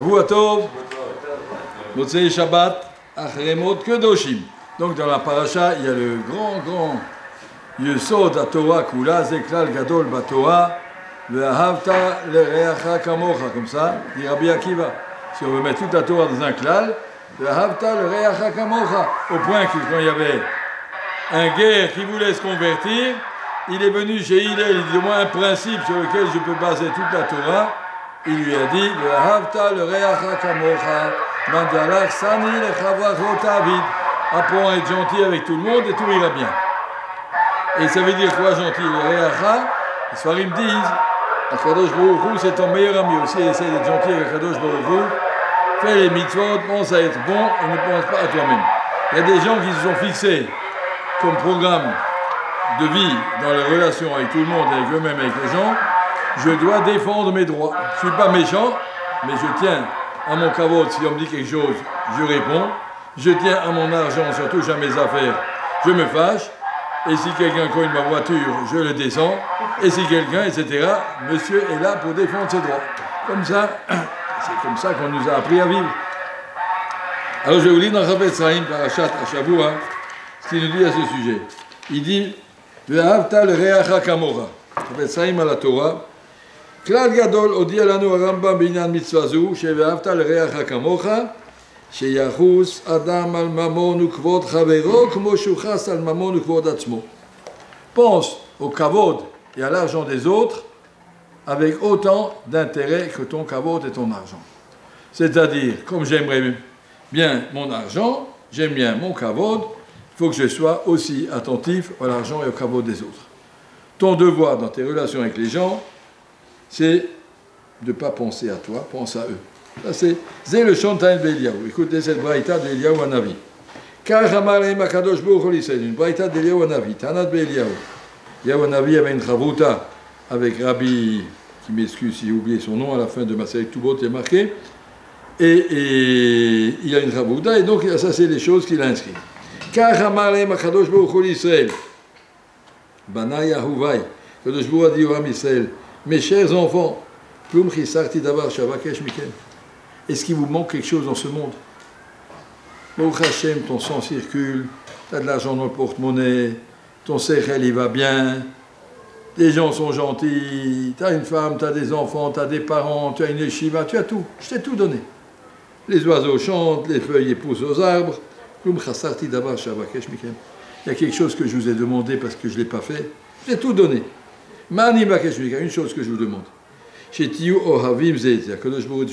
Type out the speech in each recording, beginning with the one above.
Tov, Motzei Shabbat, Achremot Kedoshim. Donc dans la paracha, il y a le grand Yesod à Torah Kula, Zeklal Gadol Batoa, Ve'ahavta Lereacha Kamocha, comme ça, dit Rabbi Akiva. Si on veut mettre toute la Torah dans un klal, Ve'ahavta Lereacha Kamocha, au point que quand il y avait un guerre qui voulait se convertir, il est venu chez Hillel, il dit au moins un principe sur lequel je peux baser toute la Torah. Il lui a dit, apprends à être gentil avec tout le monde et tout ira bien. Et ça veut dire quoi gentil? Le Reacha, les Sfarim disent, Akadosh Baruch Hu, c'est ton meilleur ami aussi, essaie d'être gentil avec Akadosh Baruch Hu, fais les mitzvot, pense à être bon et ne pense pas à toi-même. Il y a des gens qui se sont fixés comme programme de vie dans les relations avec tout le monde, avec eux-mêmes, avec les gens. Je dois défendre mes droits. Je ne suis pas méchant, mais je tiens à mon kavod. Si on me dit quelque chose, je réponds. Je tiens à mon argent, surtout à mes affaires. Je me fâche. Et si quelqu'un cogne ma voiture, je le descends. Et si quelqu'un, etc., monsieur est là pour défendre ses droits. Comme ça, c'est comme ça qu'on nous a appris à vivre. Alors je vais vous lire dans Chafetz Chaim, Parashat Ashavua, ce qu'il nous dit à ce sujet. Il dit, Ve'ahavta l'reacha kamocha. Chafetz Chaim à la Torah. כלל גדול הודיע לנו הרמב"ם בעניין מצווה זו, שאהבת לרעך כמוך, שיחוס אדם על ממון וכבוד חברו, כמו שהוא חס על ממון וכבוד עצמו. Pense au kavod et à l'argent des autres avec autant d'intérêt que ton kavod et ton argent. C'est-à-dire, comme j'aimerais bien mon argent, j'aime bien mon kavod, il faut que je sois aussi attentif à l'argent et au kavod des autres. Ton devoir dans tes relations avec les gens, c'est de ne pas penser à toi, pense à eux. Ça c'est le Shontain Beliaou. Écoutez cette braïta de Eliaou Hanavi. Car Hamarem Akadosh Baruch Hu Lisraël, une braïta de Eliaou Hanavi, Tanat Beliaou. Eliaou Hanavi avait une chavruta avec Rabbi, qui m'excuse si j'ai oublié son nom, à la fin de ma série Tubot, il est marqué. Et il a une chavruta, et donc ça c'est les choses qu'il a inscrites. Car Hamarem Akadosh Baruch Hu Lisraël, Banai Ahuvai, Akadosh Baruch Hu a dit au Ram Israël, mes chers enfants, est-ce qu'il vous manque quelque chose dans ce monde? Baruch Hashem, ton sang circule, tu as de l'argent dans le porte-monnaie, ton sechel il va bien, les gens sont gentils, tu as une femme, tu as des enfants, tu as des parents, tu as une yeshiva, tu as tout, je t'ai tout donné. Les oiseaux chantent, les feuilles poussent aux arbres. Il y a quelque chose que je vous ai demandé parce que je ne l'ai pas fait, je t'ai tout donné. Une chose que je vous demande. Je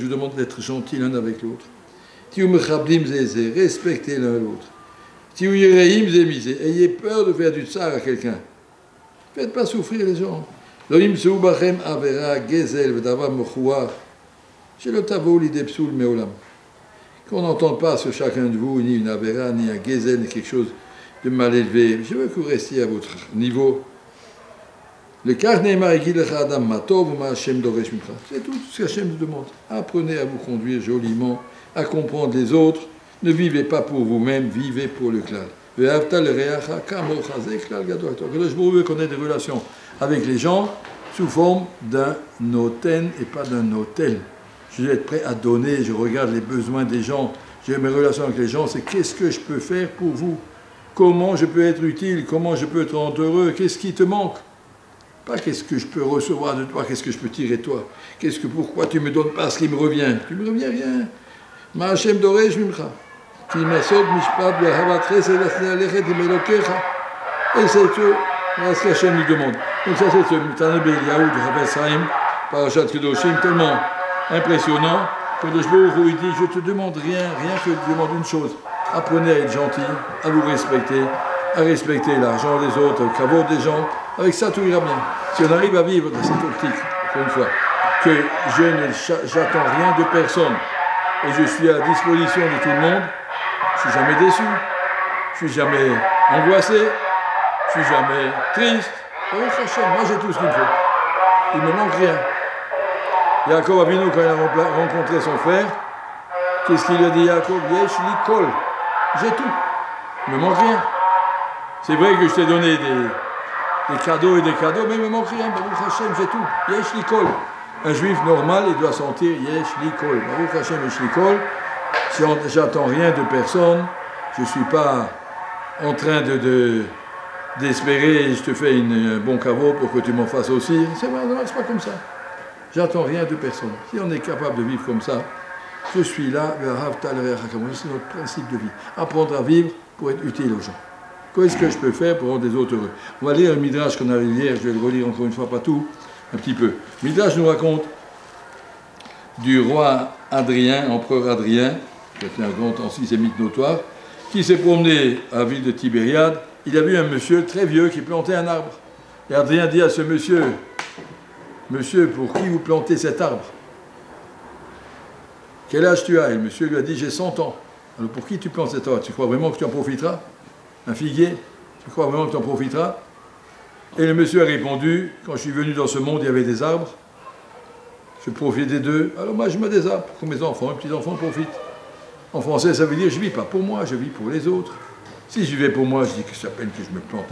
vous demande d'être gentil l'un avec l'autre. Respectez l'un l'autre. Ayez peur de faire du tsar à quelqu'un. Faites pas souffrir les gens. Qu'on n'entende pas sur chacun de vous ni une avera, ni un gezel, ni quelque chose de mal élevé. Je veux que vous restiez à votre niveau. Le Karneima Egilecha Adam Matov ou Ma Hashem Doresh Mimcha. C'est tout ce qu'Hachem nous demande. Apprenez à vous conduire joliment, à comprendre les autres. Ne vivez pas pour vous-même, vivez pour le klal. Ve'avta l'reacha kamocha, c'est klal gadol. Je veux qu'on ait des relations avec les gens sous forme d'un noten et pas d'un notel. Je vais être prêt à donner, je regarde les besoins des gens. J'ai mes relations avec les gens, c'est qu'est-ce que je peux faire pour vous? Comment je peux être utile? Comment je peux te rendre heureux? Qu'est-ce qui te manque? Pas qu'est-ce que je peux recevoir de toi, qu'est-ce que je peux tirer de toi, pourquoi tu ne me donnes pas ce qui me revient? Tu ne me reviens rien. Ma Hashem Doresh Mimcha. Ki masod mishpat be'ahavat chesed alechet imelokecha. Et c'est tout, voilà ce qu'Hachem nous demande. Donc ça c'est ce Tana Beliaou de Chafetz Chaim, Parashat Kedoshim, tellement impressionnant, que le Shbourou il dit, je te demande rien que je te demande une chose. Apprenez à être gentil, à vous respecter, à respecter l'argent des autres, le kavod des gens. Avec ça, tout ira bien. Si on arrive à vivre dans cette optique, encore une fois, que j'attends rien de personne et je suis à disposition de tout le monde, je ne suis jamais déçu, je ne suis jamais angoissé, je ne suis jamais triste. Moi, j'ai tout ce qu'il me faut. Il ne me manque rien. Yaakov Avinu, quand il a rencontré son frère, qu'est-ce qu'il lui a dit, Yaakov? Yesh li kol. J'ai tout. Il ne me manque rien. C'est vrai que je t'ai donné des cadeaux et des cadeaux, mais il me manque rien. Baruch Hashem, j'ai tout. Yesh li kol. Un juif normal, il doit sentir Yesh Likol. Baruch Hashem Yesh Likol. Si j'attends rien de personne, je ne suis pas en train d'espérer, je te fais un bon caveau pour que tu m'en fasses aussi. Ça ne marche pas comme ça. J'attends rien de personne. Si on est capable de vivre comme ça, je suis là, c'est notre principe de vie. Apprendre à vivre pour être utile aux gens. Qu'est-ce que je peux faire pour rendre les autres heureux? On va lire le Midrash qu'on avait hier, je vais le relire encore une fois, pas tout, un petit peu. Le Midrash nous raconte du roi Adrien, empereur Adrien, qui était un grand antisémite notoire, qui s'est promené à la ville de Tibériade. Il a vu un monsieur très vieux qui plantait un arbre. Et Adrien dit à ce monsieur, monsieur, pour qui vous plantez cet arbre? Quel âge tu as? Et le monsieur lui a dit, j'ai 100 ans. Alors pour qui tu plantes cet arbre? Tu crois vraiment que tu en profiteras? Un figuier? Tu crois vraiment que tu en profiteras? Et le monsieur a répondu, quand je suis venu dans ce monde, il y avait des arbres. Je profitais d'eux. Alors moi, je mets des arbres pour que mes enfants, mes petits-enfants profitent. En français, ça veut dire, je ne vis pas pour moi, je vis pour les autres. Si je vivais pour moi, je dis que c'est à peine que je me plante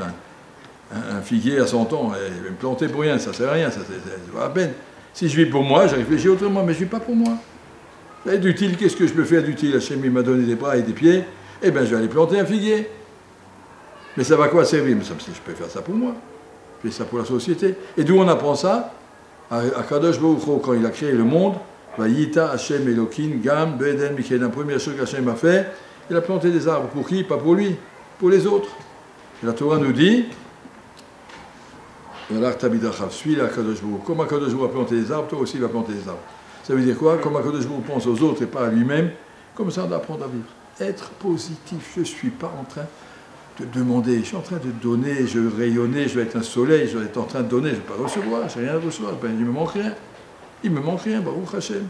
un figuier à 100 ans. Et je vais me planter pour rien, ça ne sert à rien, ça c'est à peine. Si je vis pour moi, je réfléchis autrement, mais je ne vis pas pour moi. Et d'utile, qu'est-ce que je peux faire d'utile? Hachem, il m'a donné des bras et des pieds. Eh bien, je vais aller planter un figuier. Mais ça va quoi servir? Mais ça, je peux faire ça pour moi. Je fais ça pour la société. Et d'où on apprend ça? À Kadosh Baruch Hu, quand il a créé le monde, Vayita Hashem Elokin Gam Beden Michael, la première chose qu'Hachem a fait, il a planté des arbres. Pour qui? Pas pour lui, pour les autres. Et la Torah nous dit, suis la Kadosh Baruch Hu. Comme Kadosh Baruch Hu a planté des arbres, toi aussi va planter des arbres. Ça veut dire quoi? Comme Kadosh Baruch Hu pense aux autres et pas à lui-même, comme ça on doit apprendre à vivre. Être positif, je ne suis pas en train de demander, je suis en train de donner, je veux rayonner, je veux être un soleil, je veux être en train de donner, je ne vais pas recevoir, je n'ai rien à recevoir, il ne me manque rien. Il ne me manque rien, Baruch Hashem.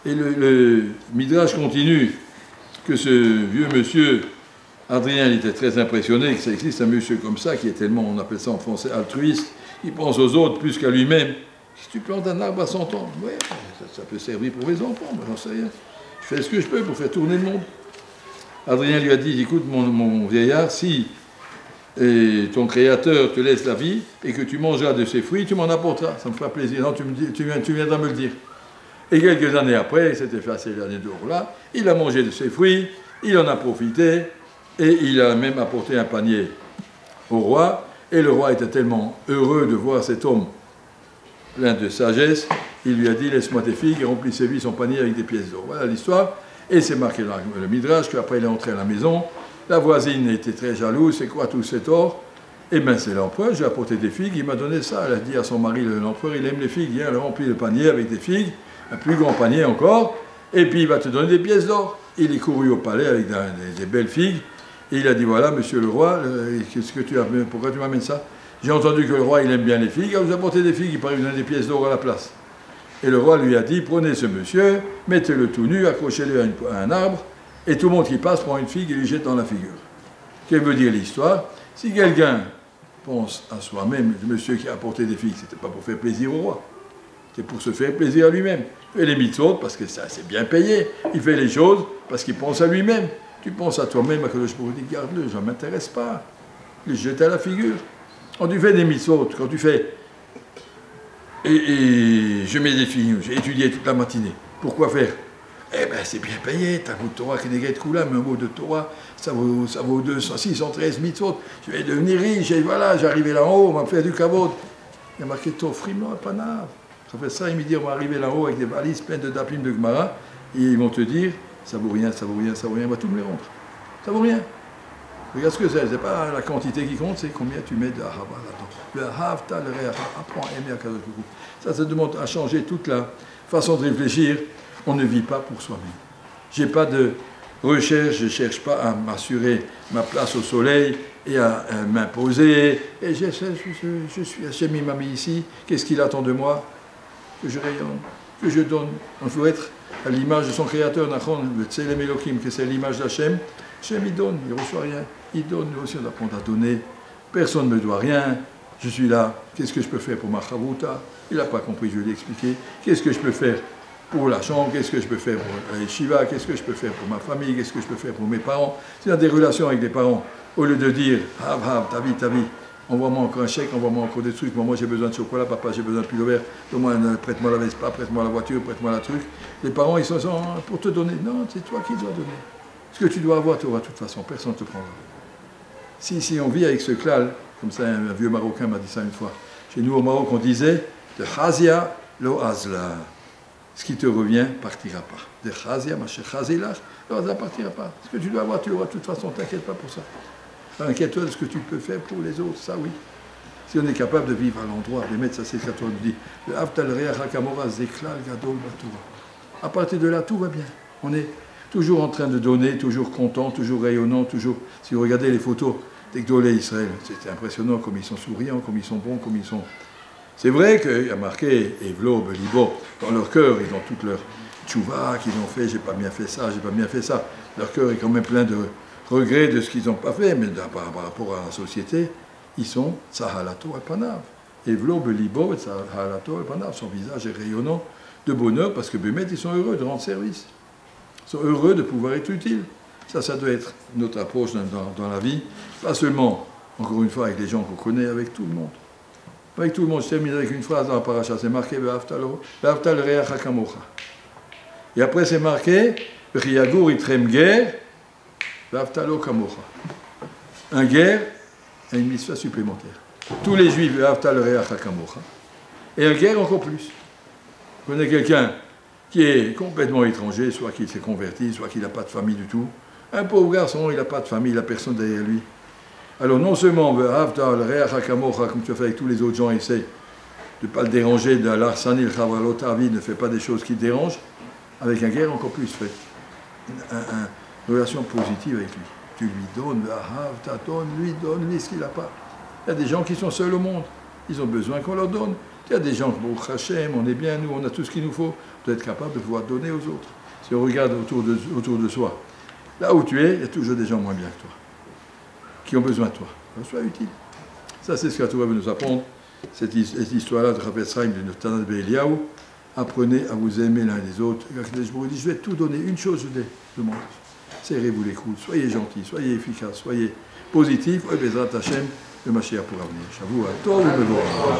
Et le Midrash continue que ce vieux monsieur, Adrien, il était très impressionné que ça existe un monsieur comme ça, qui est tellement, on appelle ça en français, altruiste, il pense aux autres plus qu'à lui-même. Si tu plantes un arbre à 100 ans, ouais, ça peut servir pour mes enfants, moi j'en sais rien. Je fais ce que je peux pour faire tourner le monde. Adrien lui a dit, écoute mon vieillard, si ton créateur te laisse la vie et que tu mangeras de ses fruits, tu m'en apporteras, ça me fera plaisir. Non, tu viendras me le dire. Et quelques années après, il s'était fait ces années d'or-là, il a mangé de ses fruits, il en a profité, et il a même apporté un panier au roi, et le roi était tellement heureux de voir cet homme plein de sagesse, il lui a dit, laisse-moi tes figues, et remplissez-lui son panier avec des pièces d'or. Voilà l'histoire, et c'est marqué dans le Midrash, qu'après il est entré à la maison, la voisine était très jalouse, c'est quoi tout cet or? Eh bien c'est l'empereur, j'ai apporté des figues, il m'a donné ça, elle a dit à son mari, l'empereur, il aime les figues, il a rempli le panier avec des figues, un plus grand panier encore, et puis il va te donner des pièces d'or. Il est couru au palais avec des belles figues, et il a dit, voilà, monsieur le roi, qu'est-ce que tu as, pourquoi tu m'amènes ça? J'ai entendu que le roi, il aime bien les figues, vous apportez des figues, il paraît vous donner des pièces d'or à la place. Et le roi lui a dit, prenez ce monsieur, mettez-le tout nu, accrochez-le à un arbre, et tout le monde qui passe prend une figue et lui jette dans la figure. Qu'est-ce que veut dire l'histoire? Si quelqu'un pense à soi-même, le monsieur qui a apporté des figues, c'était pas pour faire plaisir au roi, c'était pour se faire plaisir à lui-même. Il fait les mitzvot parce que ça c'est bien payé, il fait les choses parce qu'il pense à lui-même. Tu penses à toi-même, à que je pourrais dire, garde-le, ça ne m'intéresse pas. Il jette à la figure. Quand tu fais des mitzvot, quand tu fais... Et je mets des filles, j'ai étudié toute la matinée. Pourquoi faire? Eh bien, c'est bien payé. T'as un mot de Torah qui n'est pas Koulam, un mot de Torah, ça vaut 613 mitzvot. Je vais devenir riche, et voilà, j'arrive là-haut, on va me faire du kavod. Il y a marqué Tofrim, non, pas nave. Ça fait ça, ils me disent, on va arriver là-haut avec des valises pleines de dapim de Gemara, et ils vont te dire, ça vaut rien, ça vaut rien, ça vaut rien, on va tout me les rendre. Ça vaut rien. Regarde ce que c'est pas la quantité qui compte, c'est combien tu mets de ahava là-dedans. Le ahavta, le re'acha, apprends à aimer Akadosh Baruch Hu. Ça demande à changer toute la façon de réfléchir. On ne vit pas pour soi-même. J'ai pas de recherche, je ne cherche pas à m'assurer ma place au soleil et à m'imposer. Et je suis Hachem, il m'a mis ici, qu'est-ce qu'il attend de moi? Que je rayonne, que je donne. On faut être à l'image de son créateur, Nachon, le Tselem Elohim, que c'est l'image d'Hachem. Hachem, il donne, il ne reçoit rien. Il donne, nous aussi on doit apprendre à donner. Personne ne me doit rien. Je suis là. Qu'est-ce que je peux faire pour ma chavouta? Il n'a pas compris, je lui ai expliqué. Qu'est-ce que je peux faire pour la chambre? Qu'est-ce que je peux faire pour la yeshiva? Qu'est-ce que je peux faire pour ma famille? Qu'est-ce que je peux faire pour mes parents? S'il y a des relations avec des parents, au lieu de dire, hav, hav, ta vie, envoie-moi encore un chèque, envoie-moi encore des trucs, moi j'ai besoin de chocolat, papa j'ai besoin de pull vert, prête-moi la Vespa, prête-moi la voiture, prête-moi la truc. Les parents ils sont pour te donner. Non, c'est toi qui dois donner. Ce que tu dois avoir, tu auras de toute façon, personne ne te prendra. Si on vit avec ce klal, comme ça un vieux Marocain m'a dit ça une fois, chez nous au Maroc on disait de Chazia lo azla. Ce qui te revient partira pas. De Chazia, ma chère Chazilach, lo azla partira pas. Ce que tu dois avoir, tu auras de toute façon, t'inquiète pas pour ça. Inquiète-toi de ce que tu peux faire pour les autres, ça oui. Si on est capable de vivre à l'endroit, les maîtres, ça c'est ce qu'on nous dit. Le Avtal Reach HaKamora Zeklal Gadol Batura. À partir de là, tout va bien. On est toujours en train de donner, toujours content, toujours rayonnant, toujours. Si vous regardez les photos des Gdolei Israël, c'est impressionnant comme ils sont souriants, comme ils sont bons, comme ils sont. C'est vrai qu'il y a marqué Evlo, Belibo, dans leur cœur, ils ont toute leur tchouva qu'ils ont fait, j'ai pas bien fait ça, j'ai pas bien fait ça. Leur cœur est quand même plein de regrets de ce qu'ils n'ont pas fait, mais par rapport à la société, ils sont Tsahalato al-Panav. Evlo, Belibo, Tsahalato al-Panav, son visage est rayonnant de bonheur parce que Bémet, ils sont heureux de rendre service. Ils sont heureux de pouvoir être utiles. Ça doit être notre approche dans la vie. Pas seulement, encore une fois, avec les gens qu'on connaît, avec tout le monde. Avec tout le monde, je termine avec une phrase dans la paracha, c'est marqué Ve'aftal reach hakamocha. Et après c'est marqué V'chiyagur itrem ger Ve'aftalo kamocha. Un guerre a une mitzvah supplémentaire. Tous les juifs Ve'aftal reach hakamocha. Et un guerre encore plus. Vous connaissez quelqu'un qui est complètement étranger, soit qu'il s'est converti, soit qu'il n'a pas de famille du tout. Un pauvre garçon, il n'a pas de famille, il n'a personne derrière lui. Alors non seulement, comme tu as fait avec tous les autres gens, essaye de ne pas le déranger, de l'arsanil chavralotavi, ne fait pas des choses qui te dérangent, avec un guerre encore plus, fait une relation positive avec lui. Tu lui donnes, donne-lui ce qu'il n'a pas. Il y a des gens qui sont seuls au monde, ils ont besoin qu'on leur donne. Il y a des gens, bon, Hachem, on est bien, nous, on a tout ce qu'il nous faut, on doit être capable de pouvoir donner aux autres. Si on regarde autour de soi, là où tu es, il y a toujours des gens moins bien que toi, qui ont besoin de toi. Alors, sois utile. Ça, c'est ce que la Torah veut nous apprendre. Cette histoire-là de Chafetz Chaim, de Tanat Be'Eliyahu. Apprenez à vous aimer l'un les autres. Je dis, je vais tout donner. Une chose, je demande. Serrez-vous les coudes. Soyez gentils, soyez efficaces, soyez positifs. Et Bezrat Hashem, le Mashiach pourra venir. Shavua Tov, le Mevorach.